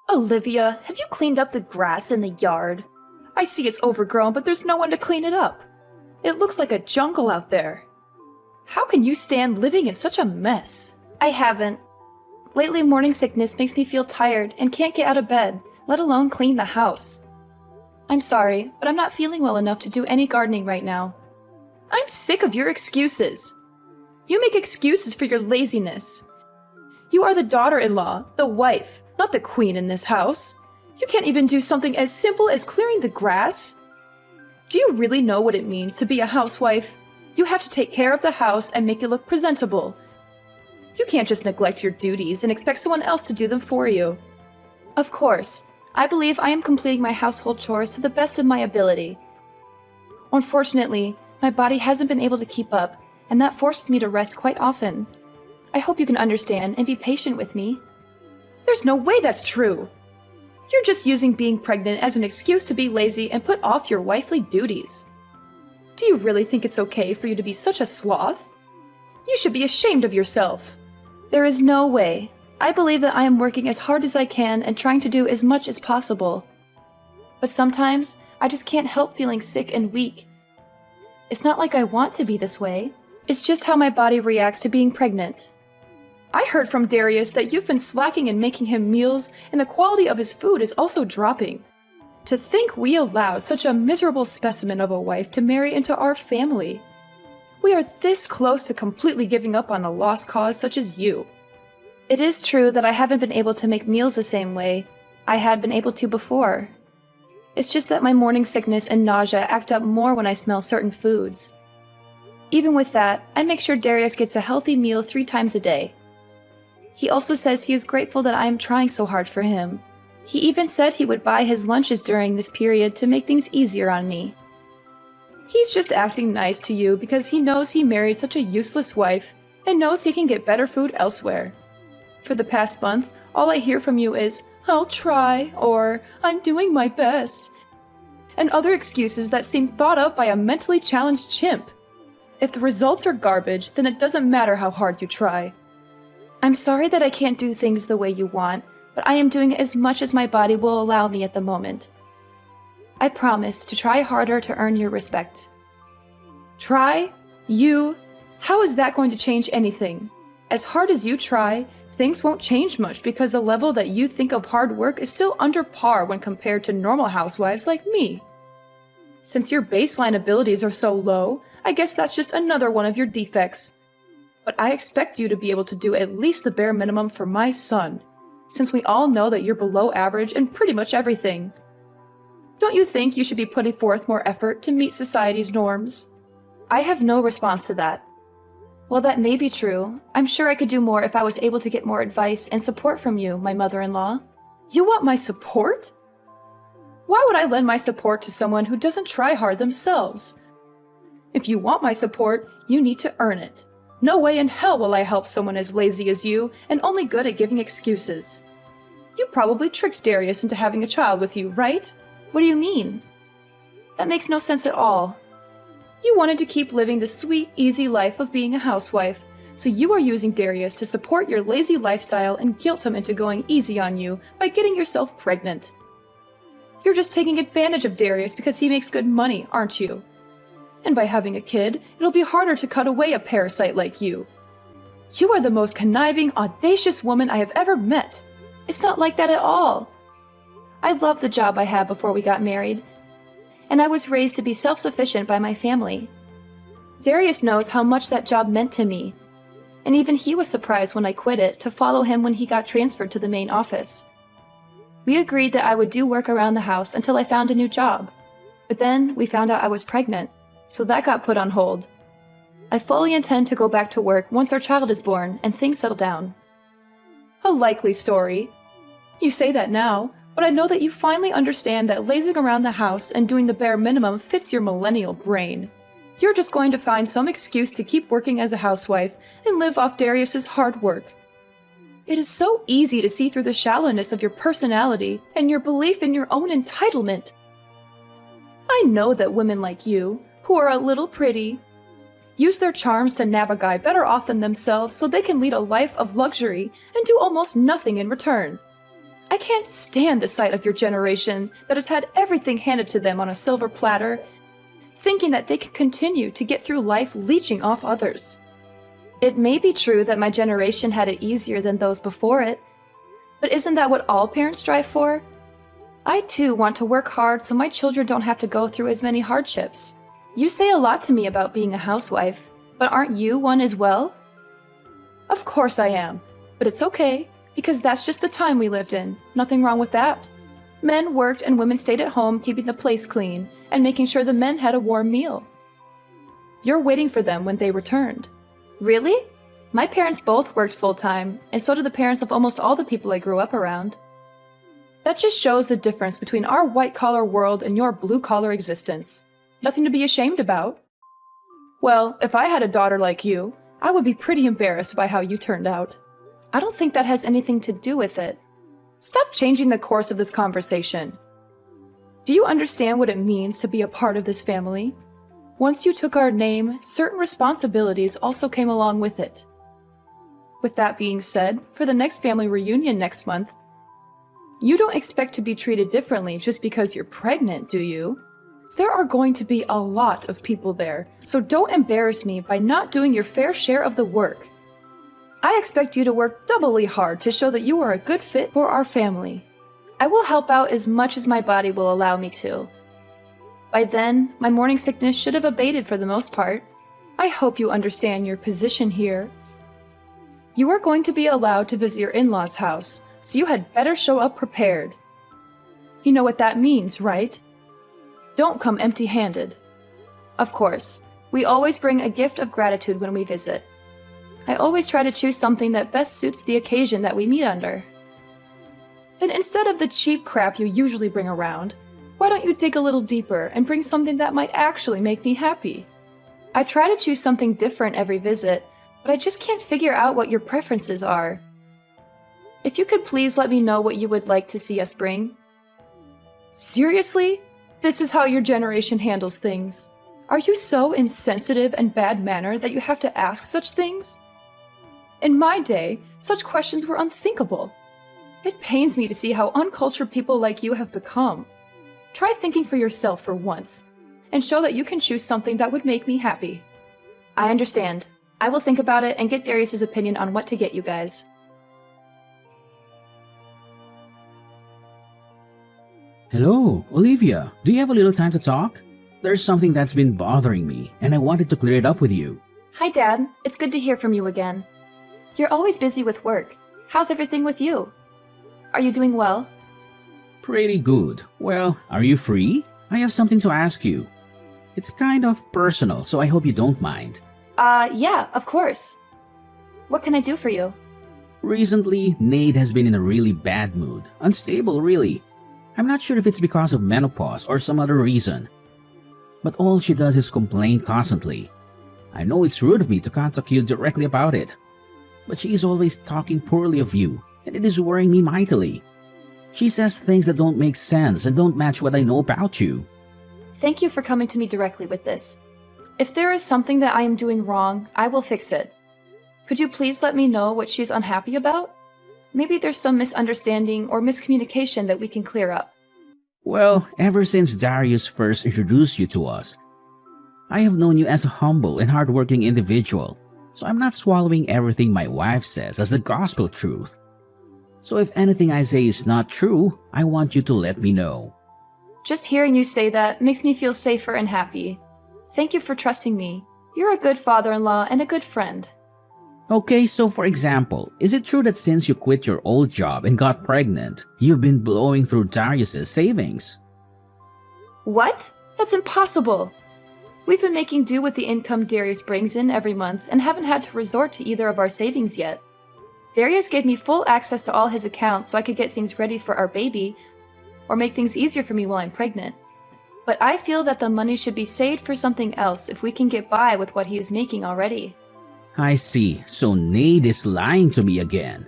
Olivia, have you cleaned up the grass in the yard? I see it's overgrown, but there's no one to clean it up. It looks like a jungle out there. How can you stand living in such a mess? I haven't. Lately, morning sickness makes me feel tired and can't get out of bed, let alone clean the house. I'm sorry, but I'm not feeling well enough to do any gardening right now. I'm sick of your excuses. You make excuses for your laziness. You are the daughter-in-law, the wife, not the queen in this house. You can't even do something as simple as clearing the grass? Do you really know what it means to be a housewife? You have to take care of the house and make it look presentable. You can't just neglect your duties and expect someone else to do them for you. Of course, I believe I am completing my household chores to the best of my ability. Unfortunately, my body hasn't been able to keep up, and that forces me to rest quite often. I hope you can understand and be patient with me. There's no way that's true! You're just using being pregnant as an excuse to be lazy and put off your wifely duties. Do you really think it's okay for you to be such a sloth? You should be ashamed of yourself. There is no way. I believe that I am working as hard as I can and trying to do as much as possible. But sometimes, I just can't help feeling sick and weak. It's not like I want to be this way. It's just how my body reacts to being pregnant. I heard from Darius that you've been slacking in making him meals, and the quality of his food is also dropping. To think we allowed such a miserable specimen of a wife to marry into our family. We are this close to completely giving up on a lost cause such as you. It is true that I haven't been able to make meals the same way I had been able to before. It's just that my morning sickness and nausea act up more when I smell certain foods. Even with that, I make sure Darius gets a healthy meal 3 times a day. He also says he is grateful that I am trying so hard for him. He even said he would buy his lunches during this period to make things easier on me. He's just acting nice to you because he knows he married such a useless wife and knows he can get better food elsewhere. For the past month, all I hear from you is, "I'll try," or "I'm doing my best," and other excuses that seem thought up by a mentally challenged chimp. If the results are garbage, then it doesn't matter how hard you try. I'm sorry that I can't do things the way you want, but I am doing as much as my body will allow me at the moment. I promise to try harder to earn your respect. Try? You? How is that going to change anything? As hard as you try, things won't change much because the level that you think of hard work is still under par when compared to normal housewives like me. Since your baseline abilities are so low, I guess that's just another one of your defects. But I expect you to be able to do at least the bare minimum for my son, since we all know that you're below average in pretty much everything. Don't you think you should be putting forth more effort to meet society's norms? I have no response to that. While that may be true, I'm sure I could do more if I was able to get more advice and support from you, my mother-in-law. You want my support? Why would I lend my support to someone who doesn't try hard themselves? If you want my support, you need to earn it. No way in hell will I help someone as lazy as you and only good at giving excuses. You probably tricked Darius into having a child with you, right? What do you mean? That makes no sense at all. You wanted to keep living the sweet, easy life of being a housewife, so you are using Darius to support your lazy lifestyle and guilt him into going easy on you by getting yourself pregnant. You're just taking advantage of Darius because he makes good money, aren't you? And by having a kid, it'll be harder to cut away a parasite like you. You are the most conniving, audacious woman I have ever met. It's not like that at all. I loved the job I had before we got married, and I was raised to be self-sufficient by my family. Darius knows how much that job meant to me, and even he was surprised when I quit it to follow him when he got transferred to the main office. We agreed that I would do work around the house until I found a new job, but then we found out I was pregnant, so that got put on hold. I fully intend to go back to work once our child is born and things settle down. A likely story. You say that now, but I know that you finally understand that lazing around the house and doing the bare minimum fits your millennial brain. You're just going to find some excuse to keep working as a housewife and live off Darius's hard work. It is so easy to see through the shallowness of your personality and your belief in your own entitlement. I know that women like you, who are a little pretty, use their charms to nab a guy better off than themselves so they can lead a life of luxury and do almost nothing in return. I can't stand the sight of your generation that has had everything handed to them on a silver platter, thinking that they can continue to get through life leeching off others. It may be true that my generation had it easier than those before it, but isn't that what all parents strive for? I too want to work hard so my children don't have to go through as many hardships. You say a lot to me about being a housewife, but aren't you one as well? Of course I am, but it's okay, because that's just the time we lived in. Nothing wrong with that. Men worked and women stayed at home keeping the place clean and making sure the men had a warm meal. You're waiting for them when they returned. Really? My parents both worked full-time, and so did the parents of almost all the people I grew up around. That just shows the difference between our white-collar world and your blue-collar existence. Nothing to be ashamed about. Well, if I had a daughter like you, I would be pretty embarrassed by how you turned out. I don't think that has anything to do with it. Stop changing the course of this conversation. Do you understand what it means to be a part of this family? Once you took our name, certain responsibilities also came along with it. With that being said, for the next family reunion next month, you don't expect to be treated differently just because you're pregnant, do you? There are going to be a lot of people there, so don't embarrass me by not doing your fair share of the work. I expect you to work doubly hard to show that you are a good fit for our family. I will help out as much as my body will allow me to. By then, my morning sickness should have abated for the most part. I hope you understand your position here. You are going to be allowed to visit your in-laws' house, so you had better show up prepared. You know what that means, right? Don't come empty-handed. Of course, we always bring a gift of gratitude when we visit. I always try to choose something that best suits the occasion that we meet under. Then instead of the cheap crap you usually bring around, why don't you dig a little deeper and bring something that might actually make me happy? I try to choose something different every visit, but I just can't figure out what your preferences are. If you could please let me know what you would like to see us bring. Seriously? This is how your generation handles things? Are you so insensitive and bad-mannered that you have to ask such things? In my day, such questions were unthinkable. It pains me to see how uncultured people like you have become. Try thinking for yourself for once, and show that you can choose something that would make me happy. I understand. I will think about it and get Darius's opinion on what to get you guys. Hello, Olivia. Do you have a little time to talk? There's something that's been bothering me, and I wanted to clear it up with you. Hi, Dad. It's good to hear from you again. You're always busy with work. How's everything with you? Are you doing well? Pretty good. Well, are you free? I have something to ask you. It's kind of personal, so I hope you don't mind. Yeah, of course. What can I do for you? Recently, Nate has been in a really bad mood. Unstable, really. I'm not sure if it's because of menopause or some other reason. But all she does is complain constantly. I know it's rude of me to contact you directly about it, but she is always talking poorly of you, and it is worrying me mightily. She says things that don't make sense and don't match what I know about you. Thank you for coming to me directly with this. If there is something that I am doing wrong, I will fix it. Could you please let me know what she's unhappy about? Maybe there's some misunderstanding or miscommunication that we can clear up. Well, ever since Darius first introduced you to us, I have known you as a humble and hardworking individual, so I'm not swallowing everything my wife says as the gospel truth. So if anything I say is not true, I want you to let me know. Just hearing you say that makes me feel safer and happy. Thank you for trusting me. You're a good father-in-law and a good friend. Okay, so for example, is it true that since you quit your old job and got pregnant, you've been blowing through Darius's savings? What? That's impossible! We've been making do with the income Darius brings in every month and haven't had to resort to either of our savings yet. Darius gave me full access to all his accounts so I could get things ready for our baby or make things easier for me while I'm pregnant. But I feel that the money should be saved for something else if we can get by with what he is making already. I see, so Nate is lying to me again.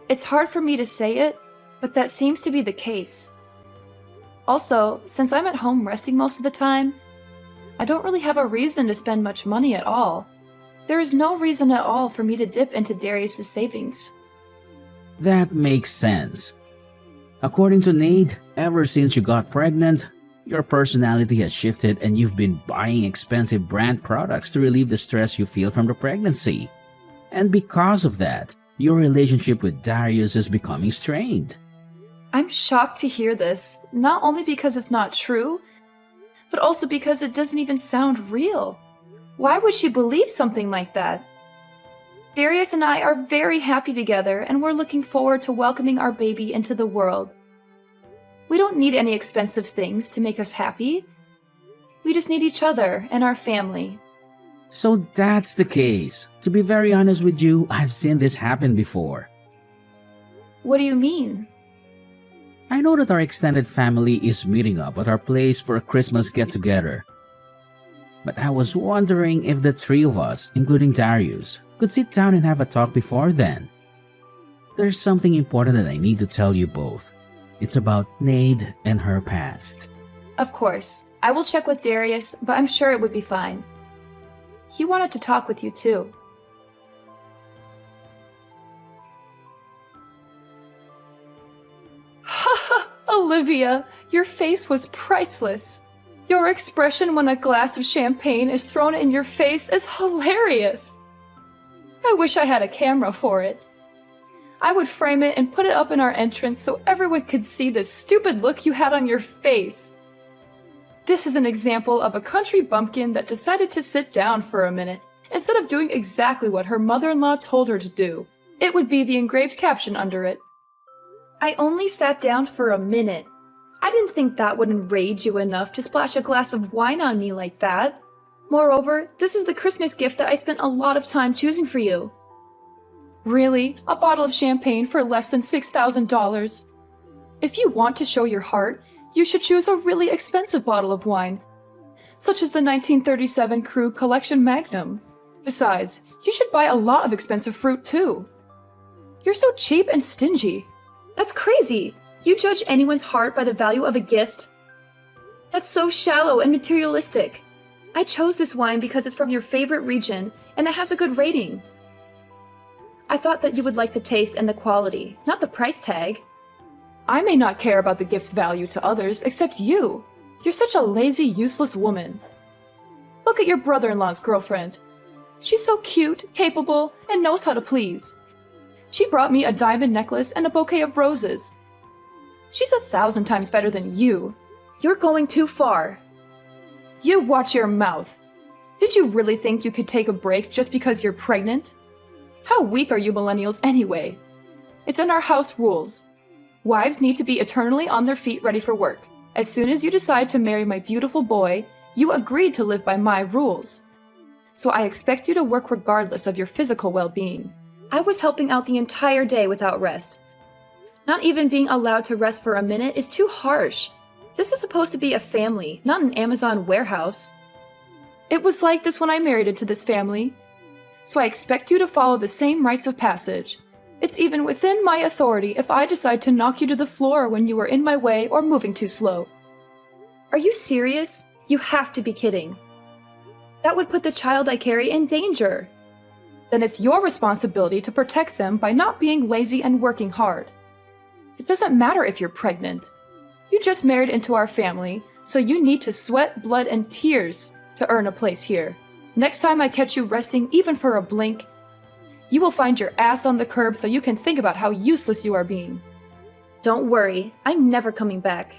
It's hard for me to say it, but that seems to be the case. Also, since I'm at home resting most of the time, I don't really have a reason to spend much money at all. There is no reason at all for me to dip into Darius's savings. That makes sense. According to Nate, ever since you got pregnant, your personality has shifted and you've been buying expensive brand products to relieve the stress you feel from the pregnancy. And because of that, your relationship with Darius is becoming strained. I'm shocked to hear this, not only because it's not true, but also because it doesn't even sound real. Why would she believe something like that? Darius and I are very happy together, and we're looking forward to welcoming our baby into the world. We don't need any expensive things to make us happy. We just need each other and our family. So that's the case. To be very honest with you, I've seen this happen before. What do you mean? I know that our extended family is meeting up at our place for a Christmas get-together. But I was wondering if the three of us, including Darius, could sit down and have a talk before then. There's something important that I need to tell you both. It's about Nade and her past. Of course. I will check with Darius, but I'm sure it would be fine. He wanted to talk with you too. Haha, Olivia, your face was priceless. Your expression when a glass of champagne is thrown in your face is hilarious. I wish I had a camera for it. I would frame it and put it up in our entrance so everyone could see the stupid look you had on your face. This is an example of a country bumpkin that decided to sit down for a minute instead of doing exactly what her mother-in-law told her to do. It would be the engraved caption under it. I only sat down for a minute. I didn't think that would enrage you enough to splash a glass of wine on me like that. Moreover, this is the Christmas gift that I spent a lot of time choosing for you. Really? A bottle of champagne for less than $6,000? If you want to show your heart, you should choose a really expensive bottle of wine, such as the 1937 Krug Collection Magnum. Besides, you should buy a lot of expensive fruit too. You're so cheap and stingy. That's crazy! You judge anyone's heart by the value of a gift? That's so shallow and materialistic. I chose this wine because it's from your favorite region and it has a good rating. I thought that you would like the taste and the quality, not the price tag. I may not care about the gift's value to others, except you. You're such a lazy, useless woman. Look at your brother-in-law's girlfriend. She's so cute, capable, and knows how to please. She brought me a diamond necklace and a bouquet of roses. She's 1,000 times better than you. You're going too far. You watch your mouth. Did you really think you could take a break just because you're pregnant? How weak are you millennials anyway? It's in our house rules. Wives need to be eternally on their feet ready for work. As soon as you decide to marry my beautiful boy, you agreed to live by my rules. So I expect you to work regardless of your physical well-being. I was helping out the entire day without rest. Not even being allowed to rest for a minute is too harsh. This is supposed to be a family, not an Amazon warehouse. It was like this when I married into this family. So I expect you to follow the same rites of passage. It's even within my authority if I decide to knock you to the floor when you are in my way or moving too slow. Are you serious? You have to be kidding. That would put the child I carry in danger. Then it's your responsibility to protect them by not being lazy and working hard. It doesn't matter if you're pregnant. You just married into our family, so you need to sweat, blood, and tears to earn a place here. Next time I catch you resting even for a blink, you will find your ass on the curb so you can think about how useless you are being. Don't worry, I'm never coming back.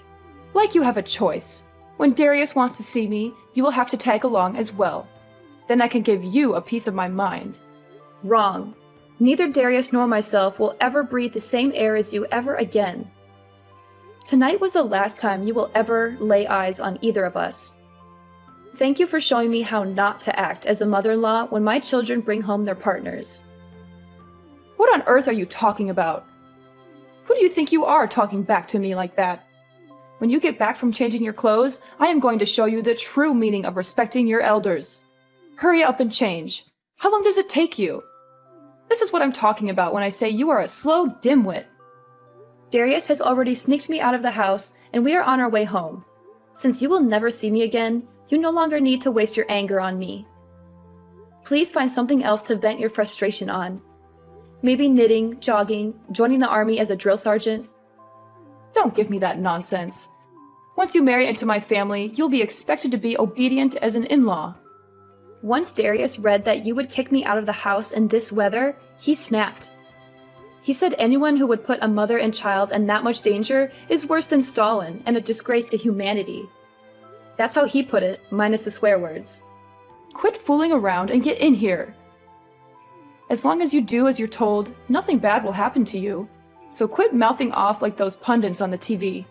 Like you have a choice. When Darius wants to see me, you will have to tag along as well. Then I can give you a piece of my mind. Wrong. Neither Darius nor myself will ever breathe the same air as you ever again. Tonight was the last time you will ever lay eyes on either of us. Thank you for showing me how not to act as a mother-in-law when my children bring home their partners. What on earth are you talking about? Who do you think you are talking back to me like that? When you get back from changing your clothes, I am going to show you the true meaning of respecting your elders. Hurry up and change. How long does it take you? This is what I'm talking about when I say you are a slow dimwit. Darius has already sneaked me out of the house, and we are on our way home. Since you will never see me again, you no longer need to waste your anger on me. Please find something else to vent your frustration on. Maybe knitting, jogging, joining the army as a drill sergeant. Don't give me that nonsense. Once you marry into my family, you'll be expected to be obedient as an in-law. Once Darius read that you would kick me out of the house in this weather, he snapped. He said anyone who would put a mother and child in that much danger is worse than Stalin and a disgrace to humanity. That's how he put it, minus the swear words. Quit fooling around and get in here. As long as you do as you're told, nothing bad will happen to you. So quit mouthing off like those pundits on the TV.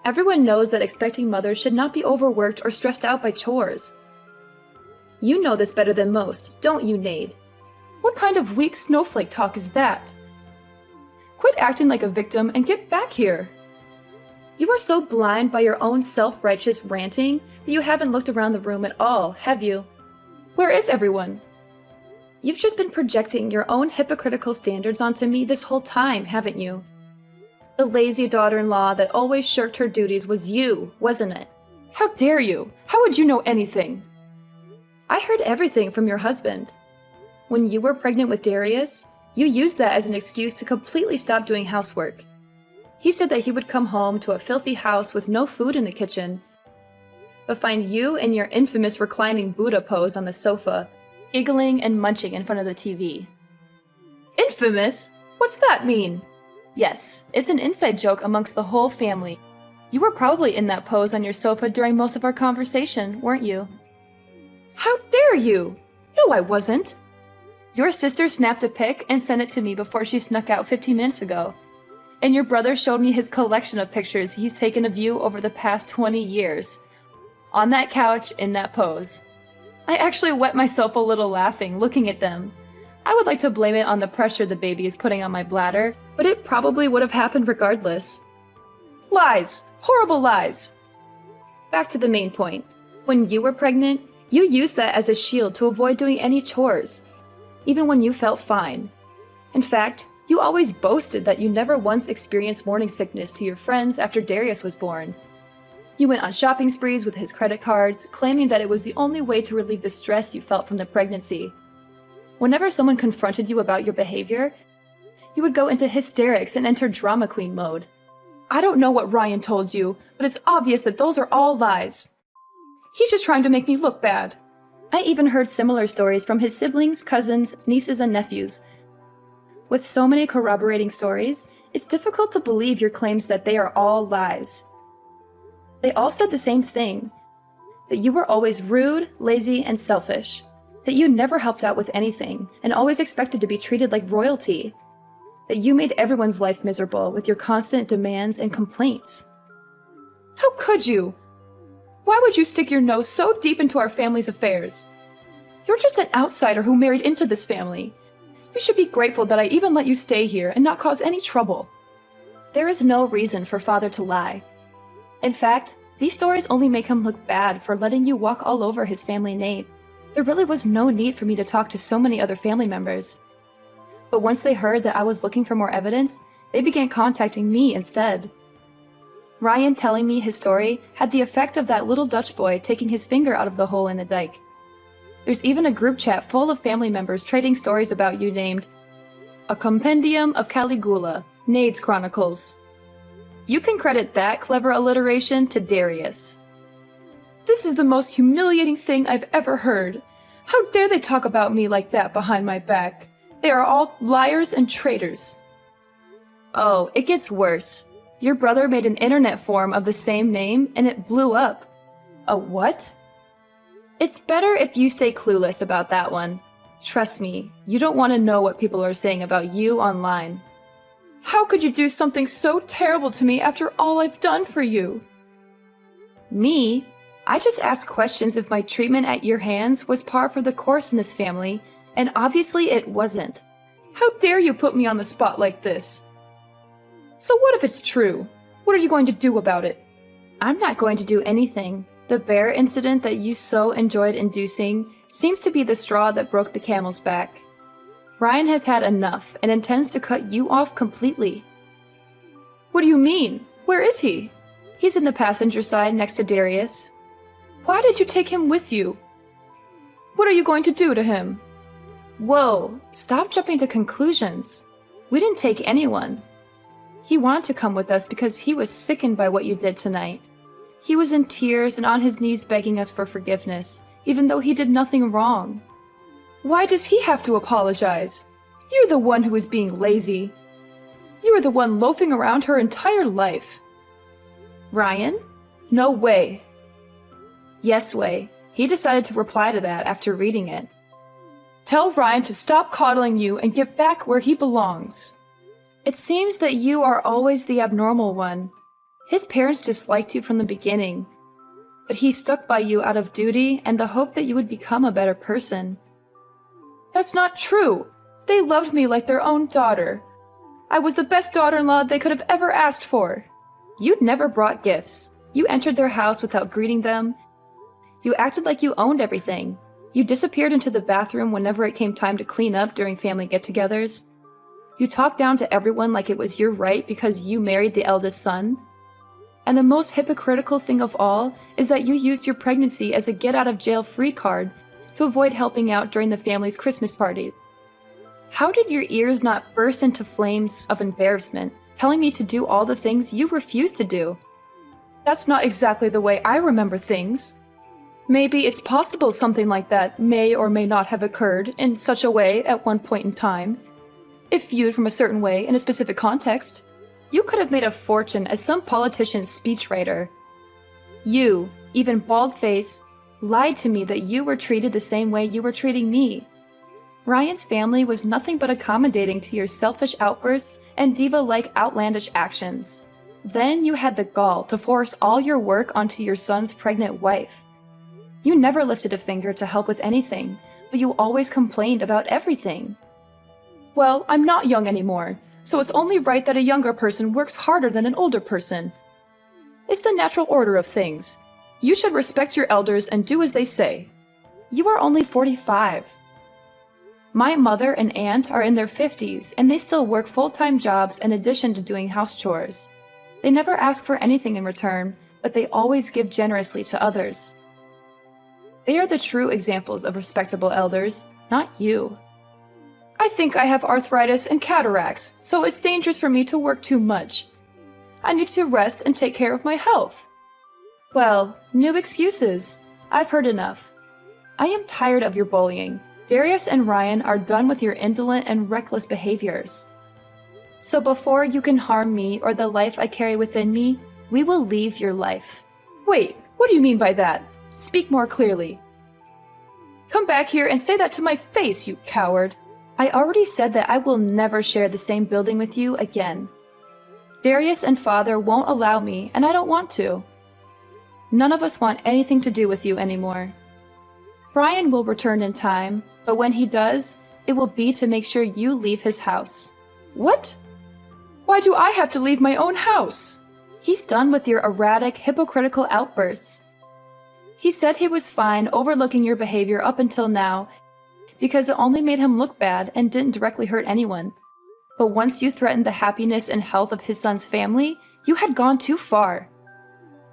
Everyone knows that expecting mothers should not be overworked or stressed out by chores. You know this better than most, don't you, Nade? What kind of weak snowflake talk is that? Quit acting like a victim and get back here. You are so blind by your own self-righteous ranting that you haven't looked around the room at all, have you? Where is everyone? You've just been projecting your own hypocritical standards onto me this whole time, haven't you? The lazy daughter-in-law that always shirked her duties was you, wasn't it? How dare you? How would you know anything? I heard everything from your husband. When you were pregnant with Darius, you used that as an excuse to completely stop doing housework. He said that he would come home to a filthy house with no food in the kitchen, but find you in your infamous reclining Buddha pose on the sofa, giggling and munching in front of the TV. Infamous? What's that mean? Yes, it's an inside joke amongst the whole family. You were probably in that pose on your sofa during most of our conversation, weren't you? How dare you? No, I wasn't. Your sister snapped a pic and sent it to me before she snuck out 15 minutes ago. And your brother showed me his collection of pictures he's taken of you over the past 20 years. On that couch, in that pose. I actually wet myself a little laughing, looking at them. I would like to blame it on the pressure the baby is putting on my bladder, but it probably would have happened regardless. Lies! Horrible lies! Back to the main point. When you were pregnant, you used that as a shield to avoid doing any chores, even when you felt fine. In fact, you always boasted that you never once experienced morning sickness to your friends after Darius was born. You went on shopping sprees with his credit cards, claiming that it was the only way to relieve the stress you felt from the pregnancy. Whenever someone confronted you about your behavior, you would go into hysterics and enter drama queen mode. I don't know what Ryan told you, but it's obvious that those are all lies. He's just trying to make me look bad. I even heard similar stories from his siblings, cousins, nieces, and nephews. With so many corroborating stories, it's difficult to believe your claims that they are all lies. They all said the same thing, that you were always rude, lazy, and selfish, that you never helped out with anything and always expected to be treated like royalty, that you made everyone's life miserable with your constant demands and complaints. How could you? Why would you stick your nose so deep into our family's affairs? You're just an outsider who married into this family. You should be grateful that I even let you stay here and not cause any trouble. There is no reason for father to lie. In fact, these stories only make him look bad for letting you walk all over his family name. There really was no need for me to talk to so many other family members. But once they heard that I was looking for more evidence, they began contacting me instead. Ryan telling me his story had the effect of that little Dutch boy taking his finger out of the hole in the dike. There's even a group chat full of family members trading stories about you named A Compendium of Caligula, Nade's Chronicles. You can credit that clever alliteration to Darius. This is the most humiliating thing I've ever heard. How dare they talk about me like that behind my back? They are all liars and traitors. Oh, it gets worse. Your brother made an internet forum of the same name and it blew up. A what? It's better if you stay clueless about that one. Trust me, you don't want to know what people are saying about you online. How could you do something so terrible to me after all I've done for you? Me? I just asked questions if my treatment at your hands was par for the course in this family, and obviously it wasn't. How dare you put me on the spot like this? So what if it's true? What are you going to do about it? I'm not going to do anything. The bear incident that you so enjoyed inducing seems to be the straw that broke the camel's back. Ryan has had enough and intends to cut you off completely. What do you mean? Where is he? He's in the passenger side next to Darius. Why did you take him with you? What are you going to do to him? Whoa, stop jumping to conclusions. We didn't take anyone. He wanted to come with us because he was sickened by what you did tonight. He was in tears and on his knees begging us for forgiveness, even though he did nothing wrong. Why does he have to apologize? You're the one who is being lazy. You were the one loafing around her entire life. Ryan? No way. Yes way. He decided to reply to that after reading it. Tell Ryan to stop coddling you and get back where he belongs. It seems that you are always the abnormal one. His parents disliked you from the beginning, but he stuck by you out of duty and the hope that you would become a better person. That's not true. They loved me like their own daughter. I was the best daughter-in-law they could have ever asked for. You never brought gifts. You entered their house without greeting them. You acted like you owned everything. You disappeared into the bathroom whenever it came time to clean up during family get-togethers. You talked down to everyone like it was your right because you married the eldest son. And the most hypocritical thing of all is that you used your pregnancy as a get-out-of-jail-free card to avoid helping out during the family's Christmas party. How did your ears not burst into flames of embarrassment, telling me to do all the things you refused to do? That's not exactly the way I remember things. Maybe it's possible something like that may or may not have occurred in such a way at one point in time. If viewed from a certain way in a specific context, you could have made a fortune as some politician's speechwriter. You, even bald-faced, lied to me that you were treated the same way you were treating me. Ryan's family was nothing but accommodating to your selfish outbursts and diva-like outlandish actions. Then you had the gall to force all your work onto your son's pregnant wife. You never lifted a finger to help with anything, but you always complained about everything. Well, I'm not young anymore, so it's only right that a younger person works harder than an older person. It's the natural order of things. You should respect your elders and do as they say. You are only 45. My mother and aunt are in their 50s, and they still work full-time jobs in addition to doing house chores. They never ask for anything in return, but they always give generously to others. They are the true examples of respectable elders, not you. I think I have arthritis and cataracts, so it's dangerous for me to work too much. I need to rest and take care of my health. Well, new excuses. I've heard enough. I am tired of your bullying. Darius and Ryan are done with your indolent and reckless behaviors. So before you can harm me or the life I carry within me, we will leave your life. Wait, what do you mean by that? Speak more clearly. Come back here and say that to my face, you coward. I already said that I will never share the same building with you again. Darius and Father won't allow me, and I don't want to. None of us want anything to do with you anymore. Brian will return in time, but when he does, it will be to make sure you leave his house. What? Why do I have to leave my own house? He's done with your erratic, hypocritical outbursts. He said he was fine overlooking your behavior up until now because it only made him look bad and didn't directly hurt anyone. But once you threatened the happiness and health of his son's family, you had gone too far.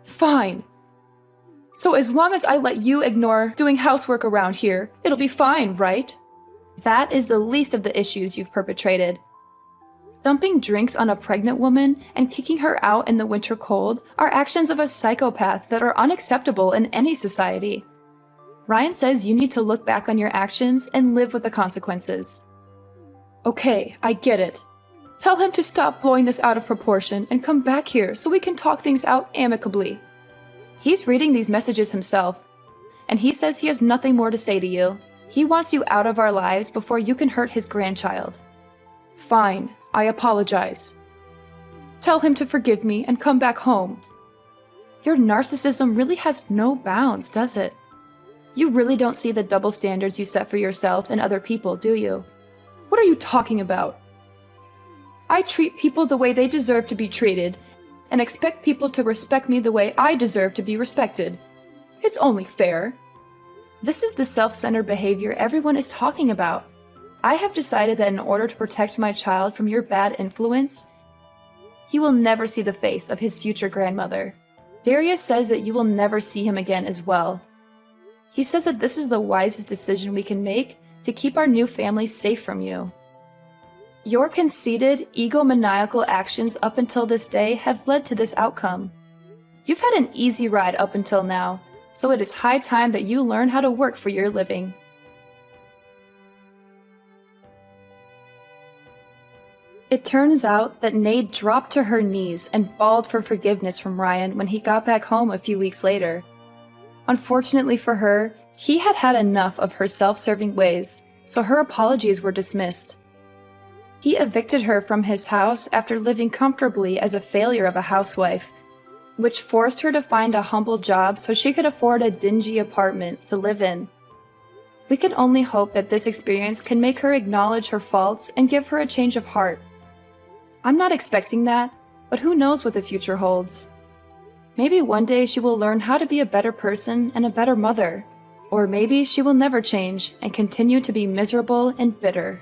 Fine. So as long as I let you ignore doing housework around here, it'll be fine, right? That is the least of the issues you've perpetrated. Dumping drinks on a pregnant woman and kicking her out in the winter cold are actions of a psychopath that are unacceptable in any society. Ryan says you need to look back on your actions and live with the consequences. Okay, I get it. Tell him to stop blowing this out of proportion and come back here so we can talk things out amicably. He's reading these messages himself, and he says he has nothing more to say to you. He wants you out of our lives before you can hurt his grandchild. Fine, I apologize. Tell him to forgive me and come back home. Your narcissism really has no bounds, does it? You really don't see the double standards you set for yourself and other people, do you? What are you talking about? I treat people the way they deserve to be treated, and expect people to respect me the way I deserve to be respected. It's only fair. This is the self-centered behavior everyone is talking about. I have decided that in order to protect my child from your bad influence, he will never see the face of his future grandmother. Darius says that you will never see him again as well. He says that this is the wisest decision we can make to keep our new family safe from you. Your conceited, egomaniacal actions up until this day have led to this outcome. You've had an easy ride up until now, so it is high time that you learn how to work for your living. It turns out that Nade dropped to her knees and bawled for forgiveness from Ryan when he got back home a few weeks later. Unfortunately for her, he had had enough of her self-serving ways, so her apologies were dismissed. He evicted her from his house after living comfortably as a failure of a housewife, which forced her to find a humble job so she could afford a dingy apartment to live in. We can only hope that this experience can make her acknowledge her faults and give her a change of heart. I'm not expecting that, but who knows what the future holds. Maybe one day she will learn how to be a better person and a better mother, or maybe she will never change and continue to be miserable and bitter.